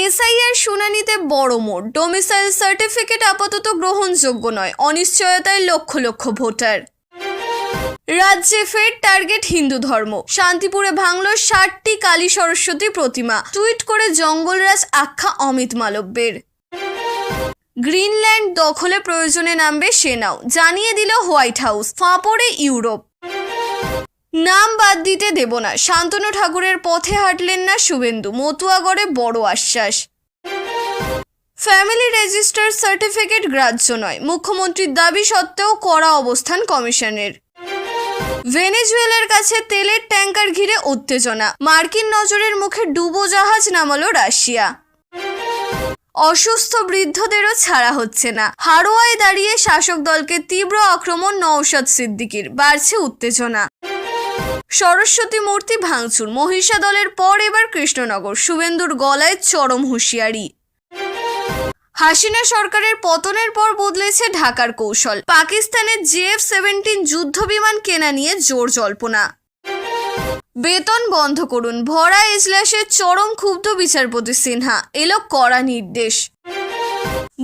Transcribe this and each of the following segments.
SIR শুনানিতে বড় মোড়। ডোমিসাইল সার্টিফিকেট আপাতত গ্রহণযোগ্য নয়, অনিশ্চয়তায় লক্ষ লক্ষ ভোটার। রাজ্যে ফের টার্গেট হিন্দু ধর্ম। শান্তিপুরে ভাঙল 60টি কালী সরস্বতী প্রতিমা। টুইট করে জঙ্গলরাজ আখ্যা অমিত মালব্যের। গ্রিনল্যান্ড দখলে প্রয়োজনে নামবে সেনাও, জানিয়ে দিল হোয়াইট হাউস। ফাঁপড়ে ইউরোপ। নাম বাদ দিতে দেব না, শান্তনু ঠাকুরের পথে হাঁটলেন না শুভেন্দু। মতুয়াগড়ে বড় আশ্বাস। ফ্যামিলি রেজিস্টার সার্টিফিকেট গ্রাহ্য নয়, মুখ্যমন্ত্রীর দাবি সত্ত্বেও কড়া অবস্থান কমিশনের। ভেনেজুয়েলার কাছে তেলের ট্যাঙ্কার ঘিরে উত্তেজনা। মার্কিন নজরের মুখে ডুবোজাহাজ নামালো রাশিয়া। অসুস্থ বৃদ্ধদেরও ছাড়া হচ্ছে না। হাড়োয়ায় দাঁড়িয়ে শাসক দলকে তীব্র আক্রমণ নওশাদ সিদ্দিকীর। বাড়ছে উত্তেজনা। সরস্বতী মূর্তি ভাঙচুর। মহিষা দলের পর এবার কৃষ্ণনগর। শুভেন্দুর গলায় চরম হুঁশিয়ারি। হাসিনা সরকারের পতনের পর বদলেছে ঢাকার কৌশল। পাকিস্তানের JF-17 যুদ্ধ বিমান কেনা নিয়ে জোর জল্পনা। বেতন বন্ধ করুন, ভরা এজলাসে চরম ক্ষুব্ধ বিচারপতি সিনহা। এলো কড়া নির্দেশ।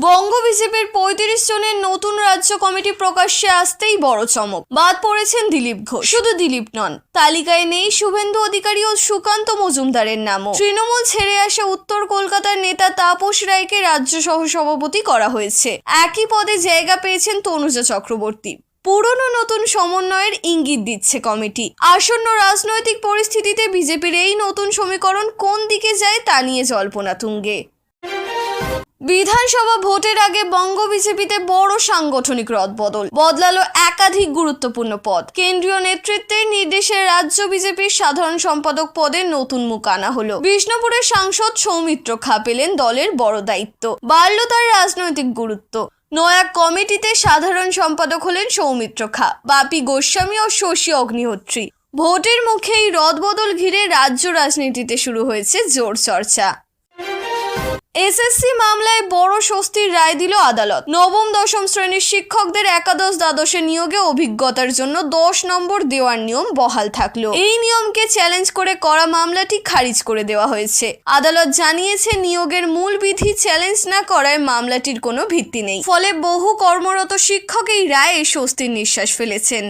বঙ্গ বিজেপির 35 জনের নতুন রাজ্য কমিটি প্রকাশ্যে আসতেই বড় চমক। বাদ পড়েছেন দিলীপ ঘোষ। শুধু দিলীপ নন, তালিকায় নেই শুভেন্দু অধিকারী ও সুকান্ত মজুমদারের নামও। তৃণমূল ছেড়ে আসা উত্তর কলকাতার নেতা তাপস রায়কে রাজ্য সহসভাপতি করা হয়েছে। একই পদে জায়গা পেয়েছেন তনুজা চক্রবর্তী। পুরনো নতুন সমন্বয়ের ইঙ্গিত দিচ্ছে কমিটি। আসন্ন রাজনৈতিক পরিস্থিতিতে বিজেপির এই নতুন সমীকরণ কোন দিকে যায় তা নিয়ে জল্পনা তুঙ্গে। বিধানসভা ভোটের আগে বঙ্গ বিজেপিতে বড় সাংগঠনিক রদবদল। বদলালো একাধিক গুরুত্বপূর্ণ পদ। কেন্দ্রীয় নেতৃত্বের নির্দেশে রাজ্য বিজেপির সাধারণ সম্পাদক পদে নতুন মুখ আনা হলো। বিষ্ণুপুরের সাংসদ সৌমিত্র খা পেলেন দলের বড় দায়িত্ব। বাড়ল তার রাজনৈতিক গুরুত্ব। নয়া কমিটিতে সাধারণ সম্পাদক হলেন সৌমিত্র খা, বাপি গোস্বামী ও শশী অগ্নিহোত্রী। ভোটের মুখে এই রদবদল ঘিরে রাজ্য রাজনীতিতে শুরু হয়েছে জোর চর্চা। এসএসসি মামলায় বড় স্বস্তির রায় দিল আদালত। নবম দশম শ্রেণীর শিক্ষকদের একাদশ দ্বাদশে নিয়োগে অভিজ্ঞতার জন্য 10 নম্বর দেওয়ার নিয়ম বহাল থাকলো। এই নিয়মকে চ্যালেঞ্জ করে করা মামলাটি খারিজ করে দেওয়া হয়েছে। আদালত জানিয়েছে, নিয়োগের মূল বিধি চ্যালেঞ্জ না করায় মামলাটির কোনো ভিত্তি নেই। ফলে বহু কর্মরত শিক্ষক এই রায়ে স্বস্তির নিঃশ্বাস ফেলেছেন।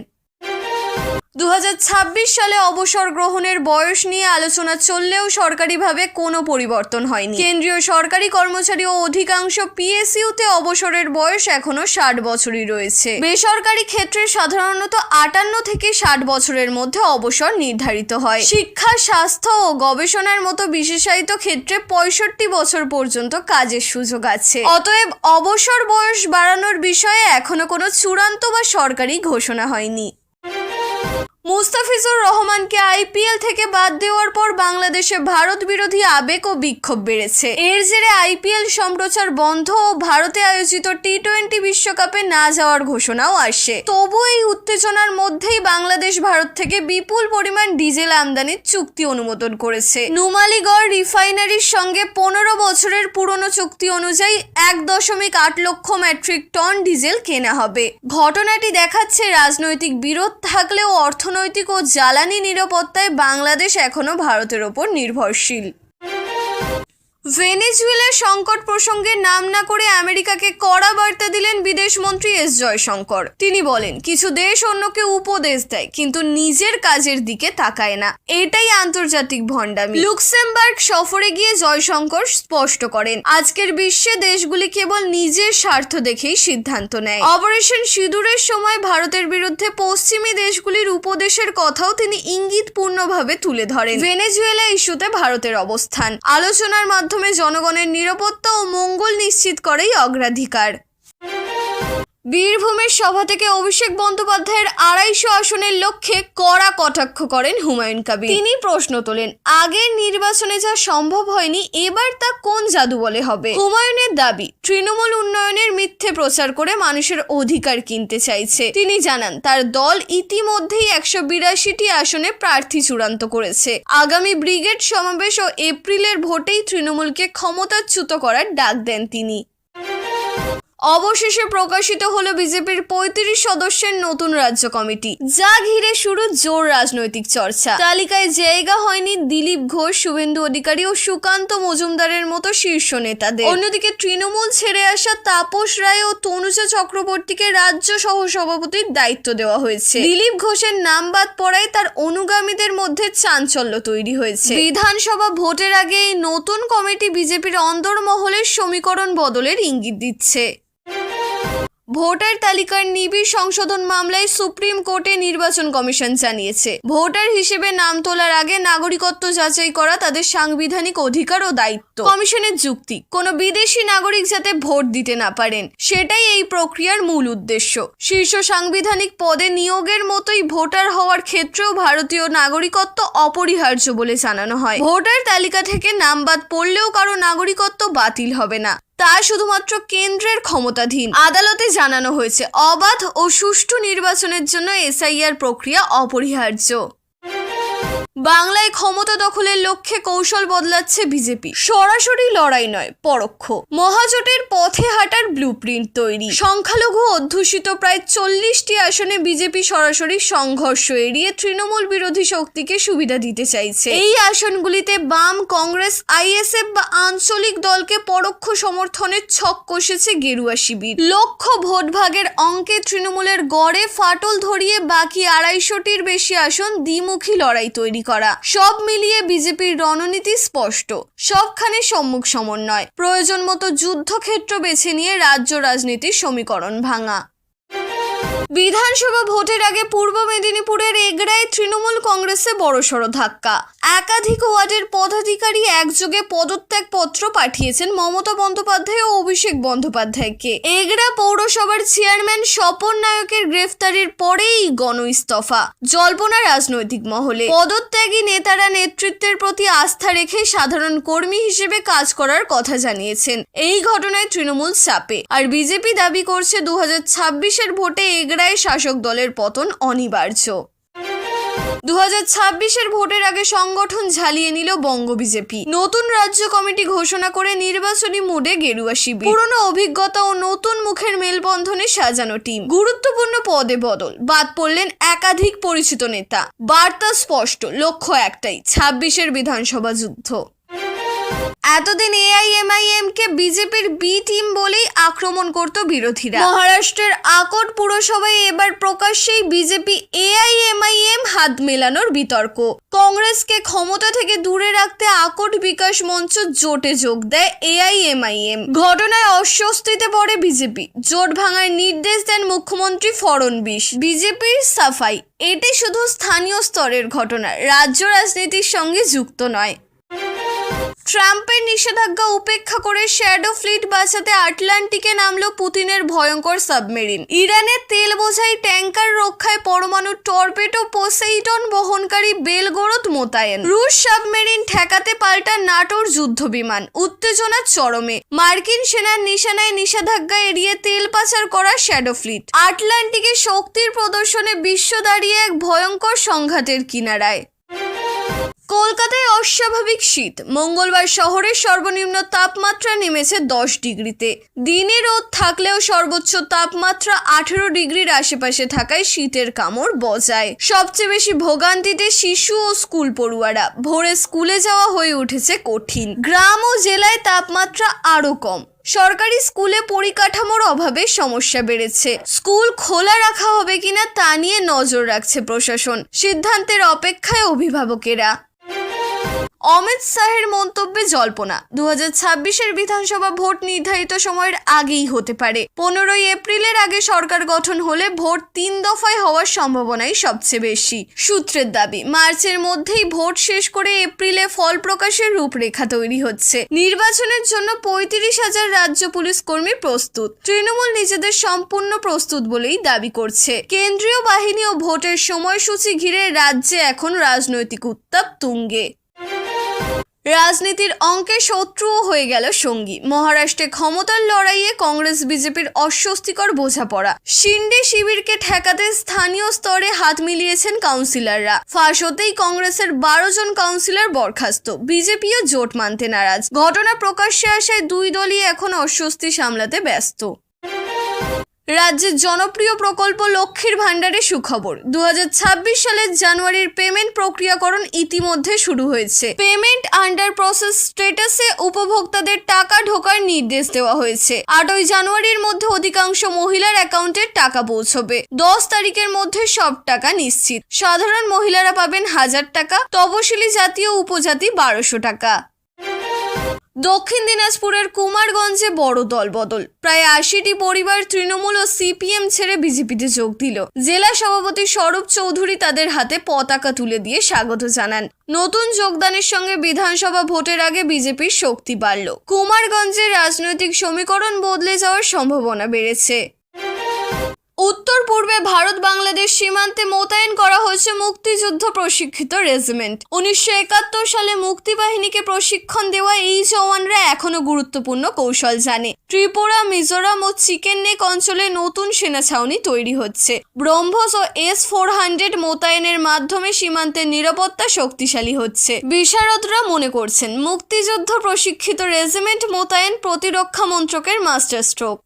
2026 সালে অবসর গ্রহণের বয়স নিয়ে আলোচনা চললেও সরকারিভাবে কোনো পরিবর্তন হয়নি। কেন্দ্রীয় সরকারি কর্মচারী ও অধিকাংশ PSUতে অবসরের বয়স এখনো 60 বছরই রয়েছে। বেসরকারি ক্ষেত্রে সাধারণত 58 থেকে 60 বছরের মধ্যে অবসর নির্ধারিত হয়। শিক্ষা, স্বাস্থ্য ও গবেষণার মতো বিশেষায়িত ক্ষেত্রে 65 বছর পর্যন্ত কাজের সুযোগ আছে। অতএব অবসর বয়স বাড়ানোর বিষয়ে এখনো কোনো চূড়ান্ত বা সরকারি ঘোষণা হয়নি। মুস্তাফিজুর রহমানকে IPL থেকে বাদ দেওয়ার পর বাংলাদেশে ভারত বিরোধী আবেগ ও বিক্ষোভ বেড়েছে। এর জেরে IPL সম্প্রচার বন্ধ ও ভারতে আয়োজিত T20 বিশ্বকাপে না যাওয়ার ঘোষণাও আসে। তবু এই উত্তেজনার মধ্যেই বাংলাদেশ ভারত থেকে বিপুল পরিমাণ ডিজেল আমদানির চুক্তি অনুমোদন করেছে। নুমালীগড় রিফাইনারির সঙ্গে 15 বছরের পুরনো চুক্তি অনুযায়ী 1.8 লক্ষ মেট্রিক টন ডিজেল কেনা হবে। ঘটনাটি দেখাচ্ছে, রাজনৈতিক বিরোধ থাকলেও অর্থনৈতিক ও জ্বালানি নিরাপত্তায় বাংলাদেশ এখনো ভারতের ওপর নির্ভরশীল। ভেনেজুয়েলার সংকট প্রসঙ্গে নাম না করে আমেরিকাকে কড়া বার্তা দিলেন বিদেশমন্ত্রী S জয়শঙ্কর। তিনি বলেন, কিছু দেশ অন্যকে উপদেশ দেয় কিন্তু নিজের কাজের দিকে তাকায় না। এটাই আন্তর্জাতিক ভণ্ডামি। লুক্সেমবার্গ সফরে গিয়ে জয়শঙ্কর স্পষ্ট করেন, আজকের বিশ্বে দেশগুলি কেবল নিজের স্বার্থ দেখেই সিদ্ধান্ত নেয়। অপারেশন সিঁদুরের সময় ভারতের বিরুদ্ধে পশ্চিমী দেশগুলির উপদেশের কথাও তিনি ইঙ্গিতপূর্ণভাবে তুলে ধরেন। ভেনেজুয়েলা ইস্যুতে ভারতের অবস্থান, আলোচনার মাধ্যমে জনগণের নিরাপত্তা ও মঙ্গল নিশ্চিত করেই অগ্রাধিকার। বীরভূমের সভা থেকে অভিষেক বন্দ্যোপাধ্যায়ের 250 আসনের লক্ষ্যে কড়া কটাক্ষ করেন হুমায়ুন কবির। তিনি প্রশ্ন তোলেন, আগের নির্বাচনে যা সম্ভব হয়নি এবার তা কোন জাদু বলে হবে। হুমায়ুনের দাবি, তৃণমূল উন্নয়নের মিথ্যে প্রচার করে মানুষের অধিকার কিনতে চাইছে। তিনি জানান, তার দল ইতিমধ্যেই 182টি আসনে প্রার্থী চূড়ান্ত করেছে। আগামী ব্রিগেড সমাবেশ ও এপ্রিলের ভোটেই তৃণমূলকে ক্ষমতাচ্যুত করার ডাক দেন তিনি। অবশেষে প্রকাশিত হলো বিজেপির 35 সদস্যের নতুন রাজ্য কমিটি, যা ঘিরে শুরু জোর রাজনৈতিক চর্চা। তালিকায় জায়গা হয়নি দিলীপ ঘোষ, শুভেন্দু অধিকারী ও সুকান্ত মজুমদারের মতো শীর্ষ নেতাদের। অন্যদিকে তৃণমূল ছেড়ে আসা তাপস রায় ও তনুজা চক্রবর্তীকে রাজ্য সহসভাপতির দায়িত্ব দেওয়া হয়েছে। দিলীপ ঘোষের নাম বাদ পড়ায় তার অনুগামীদের মধ্যে চাঞ্চল্য তৈরি হয়েছে। বিধানসভা ভোটের আগে এই নতুন কমিটি বিজেপির অন্দরমহলের সমীকরণ বদলের ইঙ্গিত দিচ্ছে। ভোটার তালিকার নিবিড় সংশোধন মামলায় সুপ্রিম কোর্টে নির্বাচন কমিশন জানিয়েছে, ভোটার হিসেবে নাম তোলার আগে নাগরিকত্ব যাচাই করা তাদের সাংবিধানিক অধিকার ও দায়িত্ব। কমিশনের যুক্তি, কোনো বিদেশি নাগরিক যাতে ভোট দিতে না পারেন, সেটাই এই প্রক্রিয়ার মূল উদ্দেশ্য। শীর্ষ সাংবিধানিক পদে নিয়োগের মতোই ভোটার হওয়ার ক্ষেত্রেও ভারতীয় নাগরিকত্ব অপরিহার্য বলে জানানো হয়। ভোটার তালিকা থেকে নাম বাদ পড়লেও কারো নাগরিকত্ব বাতিল হবে না, তা শুধুমাত্র কেন্দ্রের ক্ষমতাধীন। আদালতে জানানো হয়েছে, অবাধ ও সুষ্ঠু নির্বাচনের জন্য এসআইআর প্রক্রিয়া অপরিহার্য। বাংলায় ক্ষমতা দখলের লক্ষ্যে কৌশল বদলাচ্ছে বিজেপি। সরাসরি লড়াই নয়, পরোক্ষ মহাজোটের পথে হাঁটার ব্লুপ্রিন্ট তৈরি। সংখ্যালঘু অধ্যুষিত প্রায় 40টি আসনে বিজেপি সরাসরি সংঘর্ষ এড়িয়ে তৃণমূল বিরোধী শক্তিকে সুবিধা দিতে চাইছে। এই আসনগুলিতে বাম, কংগ্রেস, আইএসএফ বা আঞ্চলিক দলকে পরোক্ষ সমর্থনের ছক কষেছে গেরুয়া শিবির। লক্ষ্য ভোট ভাগের অঙ্কে তৃণমূলের গড়ে ফাটল ধরিয়ে বাকি 250টির বেশি আসন দ্বিমুখী লড়াই তৈরি করা। সব মিলিয়ে বিজেপির রণনীতি স্পষ্ট, সবখানে সম্মুখ সমন্বয়, প্রয়োজন মতো যুদ্ধক্ষেত্র বেছে নিয়ে রাজ্য রাজনীতির সমীকরণ ভাঙা। বিধানসভা ভোটের আগে পূর্ব মেদিনীপুরের এগড়ায় তৃণমূল কংগ্রেসে বড়সড় ধাক্কা। একাধিক ওয়ার্ডের পদাধিকারী একযোগে পদত্যাগ পত্র পাঠিয়েছেন মমতা বন্দ্যোপাধ্যায় ও অভিষেক বন্দ্যোপাধ্যায়কে। এগড়া পৌরসভার চেয়ারম্যান স্বপন নায়কের গ্রেফতারির পরেই গণ ইস্তফা। জল্পনা রাজনৈতিক মহলে, পদত্যাগী নেতারা নেতৃত্বের প্রতি আস্থা রেখে সাধারণ কর্মী হিসেবে কাজ করার কথা জানিয়েছেন। এই ঘটনায় তৃণমূল চাপে, আর বিজেপি দাবি করছে 2026-এর ভোটে এগড়ায় শাসক দলের পতন অনিবার্য। 2026-এর ভোটের আগে সংগঠন ঝালিয়ে নিল বঙ্গ বিজেপি। নতুন রাজ্য কমিটি ঘোষণা করে নির্বাচনী মুডে গেরুয়া শিবির। পুরনো অভিজ্ঞতা ও নতুন মুখের মেলবন্ধনে সাজানো টিম। গুরুত্বপূর্ণ পদে বদল, বাদ পড়লেন একাধিক পরিচিত নেতা। বার্তা স্পষ্ট, লক্ষ্য একটাই, 26-এর বিধানসভা যুদ্ধ। এতদিন এআইএমআইএম কে বিজেপির বি টিম বলেই আক্রমণ করত বিরোধীরা। মহারাষ্ট্রের আকট পুরসভায় এবার প্রকাশ্যেই বিজেপি এআইএমআইএম হাত মেলানোর বিতর্ক। কংগ্রেসকে ক্ষমতা থেকে দূরে রাখতে আকট বিকাশ মঞ্চ জোটে যোগ দেয় এআইএমআইএম। ঘটনায় অস্বস্তিতে পড়ে বিজেপি। জোট ভাঙার নির্দেশ দেন মুখ্যমন্ত্রী ফড়নবিশ। বিজেপির সাফাই, এটি শুধু স্থানীয় স্তরের ঘটনা, রাজ্য রাজনীতির সঙ্গে যুক্ত নয়। ট্রাম্পের নিষেধাজ্ঞা উপেক্ষা করে শ্যাডো ফ্লিট বাঁচাতে আটলান্টিকে নামলো পুতিনের ভয়ঙ্কর সাবমেরিন। ইরানের তেল বোঝাই ট্যাঙ্কার রক্ষায় পরমাণু টর্পেডো পোসেইডন বহনকারী বেলগোরদ মোতায়েন। রুশ সাবমেরিন ঠেকাতে পাল্টা নাটোর যুদ্ধ বিমান। উত্তেজনা চরমে, মার্কিন সেনার নিশানায় নিষেধাজ্ঞা এড়িয়ে তেল পাচার করা শ্যাডো ফ্লিট। আটলান্টিকে শক্তির প্রদর্শনে বিশ্ব দাঁড়িয়ে এক ভয়ঙ্কর সংঘাতের কিনারায়। কলকাতায় অস্বাভাবিক শীত। মঙ্গলবার শহরের সর্বনিম্ন তাপমাত্রা নেমেছে 10 ডিগ্রিতে। দিনে রোদ থাকলেও সর্বোচ্চ তাপমাত্রা 18 ডিগ্রির আশেপাশে থাকায় শীতের কামড় বজায়। সবচেয়ে বেশি ভোগান্তিতে শিশু ও স্কুল পড়ুয়ারা। ভোরে স্কুলে যাওয়া হয়ে উঠেছে কঠিন। গ্রাম ও জেলায় তাপমাত্রা আরও কম। সরকারি স্কুলে পরিকাঠামোর অভাবে সমস্যা বেড়েছে। স্কুল খোলা রাখা হবে কিনা তা নিয়ে নজর রাখছে প্রশাসন। সিদ্ধান্তের অপেক্ষায় অভিভাবকেরা। অমিত শাহের মন্তব্যে জল্পনা, 2026-এর বিধানসভা ভোট নির্ধারিত সময়ের আগেই হতে পারে। 15 এপ্রিলের আগে সরকার গঠন হলে ভোট 3 দফায় হওয়ার সম্ভাবনাই সবচেয়ে বেশি। সূত্রের দাবি, মার্চের মধ্যেই ভোট শেষ করে এপ্রিলে ফল প্রকাশের রূপরেখা তৈরি হচ্ছে। নির্বাচনের জন্য 35,000 রাজ্য পুলিশ কর্মী প্রস্তুত। তৃণমূল নিজেদের সম্পূর্ণ প্রস্তুত বলেই দাবি করছে। কেন্দ্রীয় বাহিনী ও ভোটের সময়সূচি ঘিরে রাজ্যে এখন রাজনৈতিক উত্তাপ তুঙ্গে। রাজনীতির অঙ্কে শত্রুও হয়ে গেল সঙ্গী। মহারাষ্ট্রে ক্ষমতার লড়াইয়ে কংগ্রেস বিজেপির অস্বস্তিকর বোঝাপড়া। শিন্ডে শিবিরকে ঠেকাতে স্থানীয় স্তরে হাত মিলিয়েছেন কাউন্সিলররা। ফাঁস হতেই কংগ্রেসের 12 জন কাউন্সিলর বরখাস্ত। বিজেপিও জোট মানতে নারাজ। ঘটনা প্রকাশ্যে আসায় দুই দলই এখন অস্বস্তি সামলাতে ব্যস্ত। রাজ্যের জনপ্রিয় প্রকল্প লক্ষ্মীর ভাণ্ডারে সুখবর। 2026 সালের জানুয়ারির পেমেন্ট প্রক্রিয়াকরণ ইতিমধ্যে শুরু হয়েছে। পেমেন্ট আন্ডার প্রসেস স্ট্যাটাসে উপভোক্তাদের টাকা ঢোকার নির্দেশ দেওয়া হয়েছে। 8ই জানুয়ারির মধ্যে অধিকাংশ মহিলার অ্যাকাউন্টে টাকা পৌঁছবে। 10 তারিখের মধ্যে সব টাকা নিশ্চিত। সাধারণ মহিলারা পাবেন 1000 টাকা, তপশিলি জাতি ও উপজাতি 1200 টাকা। দক্ষিণ দিনাজপুরের কুমারগঞ্জে বড় দলবদল। প্রায় 80টি পরিবার তৃণমূল ও সিপিএম ছেড়ে বিজেপিতে যোগ দিল। জেলা সভাপতি স্বরূপ চৌধুরী তাদের হাতে পতাকা তুলে দিয়ে স্বাগত জানান। নতুন যোগদানের সঙ্গে বিধানসভা ভোটের আগে বিজেপির শক্তি বাড়ল। কুমারগঞ্জের রাজনৈতিক সমীকরণ বদলে যাওয়ার সম্ভাবনা বেড়েছে। উত্তর পূর্বে ভারত বাংলাদেশ সীমান্তে মোতায়েন করা হয়েছে মুক্তিযুদ্ধ প্রশিক্ষিত রেজিমেন্ট। 1971 সালে মুক্তিবাহিনীকে প্রশিক্ষণ দেওয়া এই জওয়ানরা এখনো গুরুত্বপূর্ণ কৌশল জানে। ত্রিপুরা, মিজোরাম ও চিকেন নেক অঞ্চলে নতুন সেনা ছাউনি তৈরি হচ্ছে। ব্রহ্মস ও S-400 মোতায়েনের মাধ্যমে সীমান্তের নিরাপত্তা শক্তিশালী হচ্ছে। বিশারদরা মনে করছেন মুক্তিযুদ্ধ প্রশিক্ষিত রেজিমেন্ট মোতায়েন প্রতিরক্ষা মন্ত্রকের মাস্টার স্ট্রোক।